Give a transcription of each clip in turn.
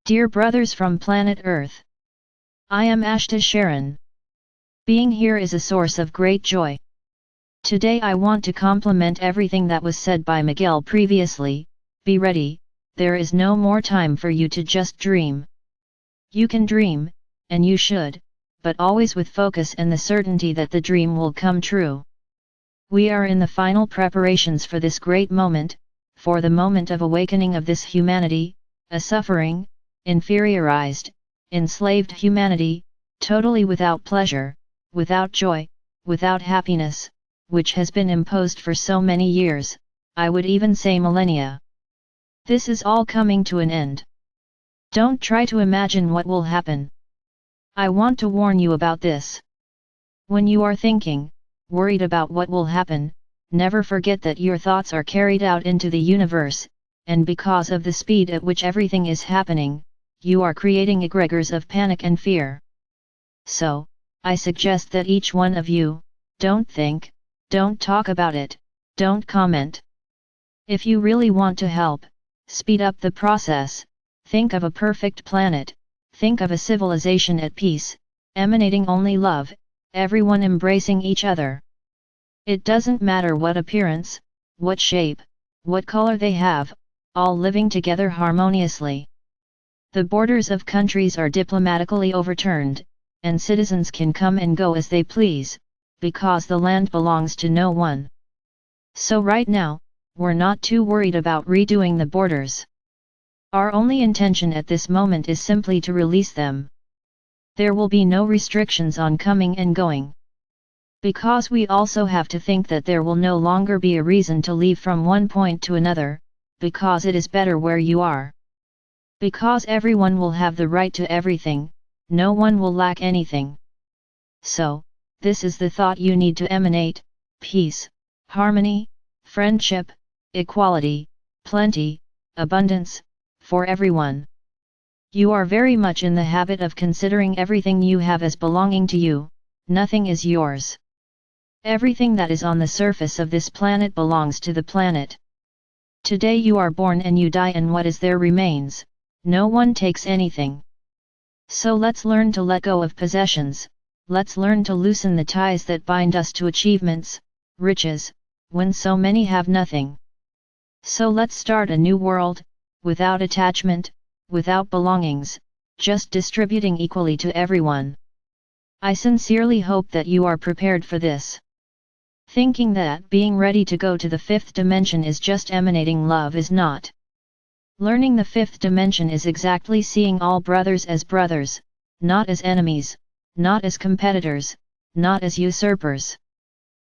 Dear brothers from planet Earth, I am Ashtar Sheran. Being here is a source of great joy. Today I want to complement everything that was said by Miguel previously. Be ready, there is no more time for you to just dream. You can dream, and you should, but always with focus and the certainty that the dream will come true. We are in the final preparations for this great moment, for the moment of awakening of this humanity, a suffering, inferiorized, enslaved humanity, totally without pleasure, without joy, without happiness, which has been imposed for so many years, I would even say millennia. This is all coming to an end. Don't try to imagine what will happen. I want to warn you about this. When you are thinking, worried about what will happen, never forget that your thoughts are carried out into the universe, and because of the speed at which everything is happening, you are creating egregores of panic and fear. So, I suggest that each one of you, don't think, don't talk about it, don't comment. If you really want to help, speed up the process, think of a perfect planet, think of a civilization at peace, emanating only love, everyone embracing each other. It doesn't matter what appearance, what shape, what color they have, all living together harmoniously. The borders of countries are diplomatically overturned, and citizens can come and go as they please, because the land belongs to no one. So right now, we're not too worried about redoing the borders. Our only intention at this moment is simply to release them. There will be no restrictions on coming and going. Because we also have to think that there will no longer be a reason to leave from one point to another, because it is better where you are. Because everyone will have the right to everything, no one will lack anything. So, this is the thought you need to emanate: peace, harmony, friendship, equality, plenty, abundance, for everyone. You are very much in the habit of considering everything you have as belonging to you. Nothing is yours. Everything that is on the surface of this planet belongs to the planet. Today you are born and you die, and what is there remains. No one takes anything. So let's learn to let go of possessions, let's learn to loosen the ties that bind us to achievements, riches, when so many have nothing. So let's start a new world, without attachment, without belongings, just distributing equally to everyone. I sincerely hope that you are prepared for this. Thinking that being ready to go to the fifth dimension is just emanating love is not. Learning the fifth dimension is exactly seeing all brothers as brothers, not as enemies, not as competitors, not as usurpers.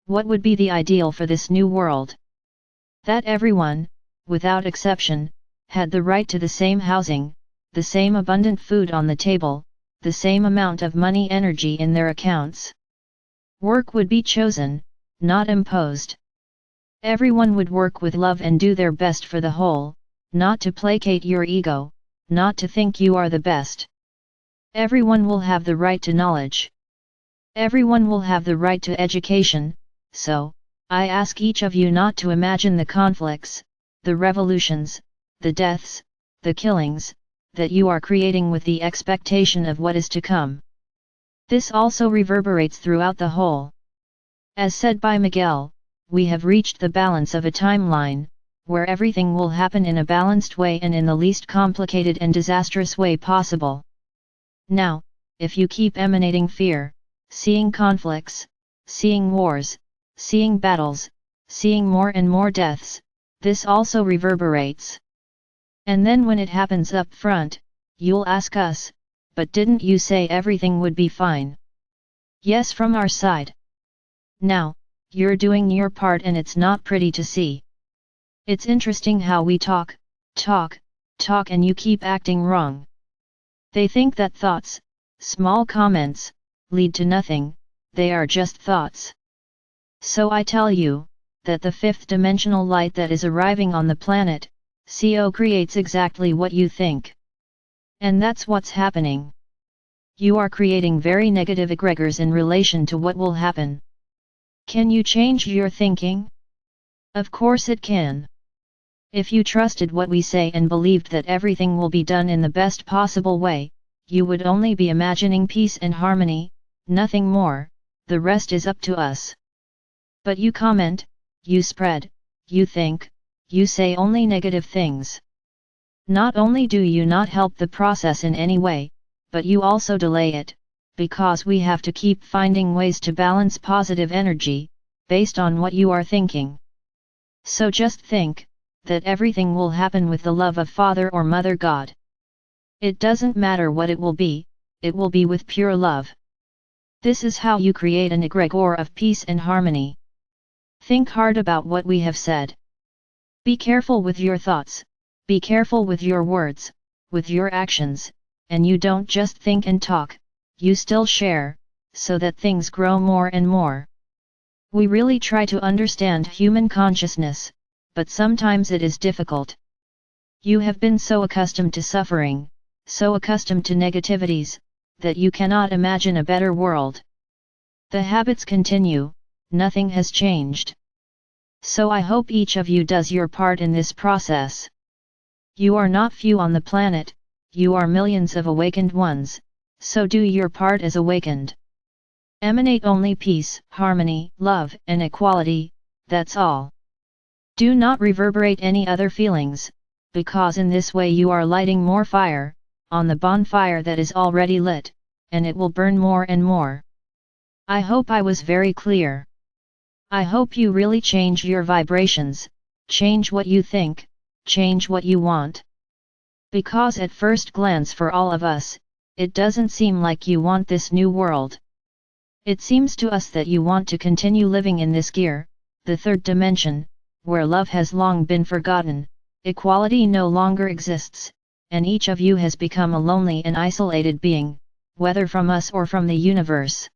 What would be the ideal for this new world? That everyone, without exception, had the right to the same housing, the same abundant food on the table, the same amount of money energy in their accounts. Work would be chosen, not imposed. Everyone would work with love and do their best for the whole, not to placate your ego, not to think you are the best. Everyone will have the right to knowledge. Everyone will have the right to education, so, I ask each of you not to imagine the conflicts, the revolutions, the deaths, the killings, that you are creating with the expectation of what is to come. This also reverberates throughout the whole. As said by Miguel, we have reached the balance of a timeline, where everything will happen in a balanced way and in the least complicated and disastrous way possible. Now, if you keep emanating fear, seeing conflicts, seeing wars, seeing battles, seeing more and more deaths, this also reverberates. And then when it happens up front, you'll ask us, but didn't you say everything would be fine? Yes, from our side. Now, you're doing your part and it's not pretty to see. It's interesting how we talk and you keep acting wrong. They think that thoughts, small comments, lead to nothing, they are just thoughts. So I tell you, that the fifth dimensional light that is arriving on the planet, CO creates exactly what you think. And that's what's happening. You are creating very negative egregores in relation to what will happen. Can you change your thinking? Of course it can. If you trusted what we say and believed that everything will be done in the best possible way, you would only be imagining peace and harmony, nothing more, the rest is up to us. But you comment, you spread, you think, you say only negative things. Not only do you not help the process in any way, but you also delay it, because we have to keep finding ways to balance positive energy, based on what you are thinking. So just think, that everything will happen with the love of Father or Mother God. It doesn't matter what it will be with pure love. This is how you create an egregore of peace and harmony. Think hard about what we have said. Be careful with your thoughts, be careful with your words, with your actions, and you don't just think and talk, you still share, so that things grow more and more. We really try to understand human consciousness, but sometimes it is difficult. You have been so accustomed to suffering, so accustomed to negativities, that you cannot imagine a better world. The habits continue, nothing has changed. So I hope each of you does your part in this process. You are not few on the planet, you are millions of awakened ones, so do your part as awakened. Emanate only peace, harmony, love, and equality, that's all. Do not reverberate any other feelings, because in this way you are lighting more fire, on the bonfire that is already lit, and it will burn more and more. I hope I was very clear. I hope you really change your vibrations, change what you think, change what you want. Because at first glance for all of us, it doesn't seem like you want this new world. It seems to us that you want to continue living in this gear, the third dimension, where love has long been forgotten, equality no longer exists, and each of you has become a lonely and isolated being, whether from us or from the universe.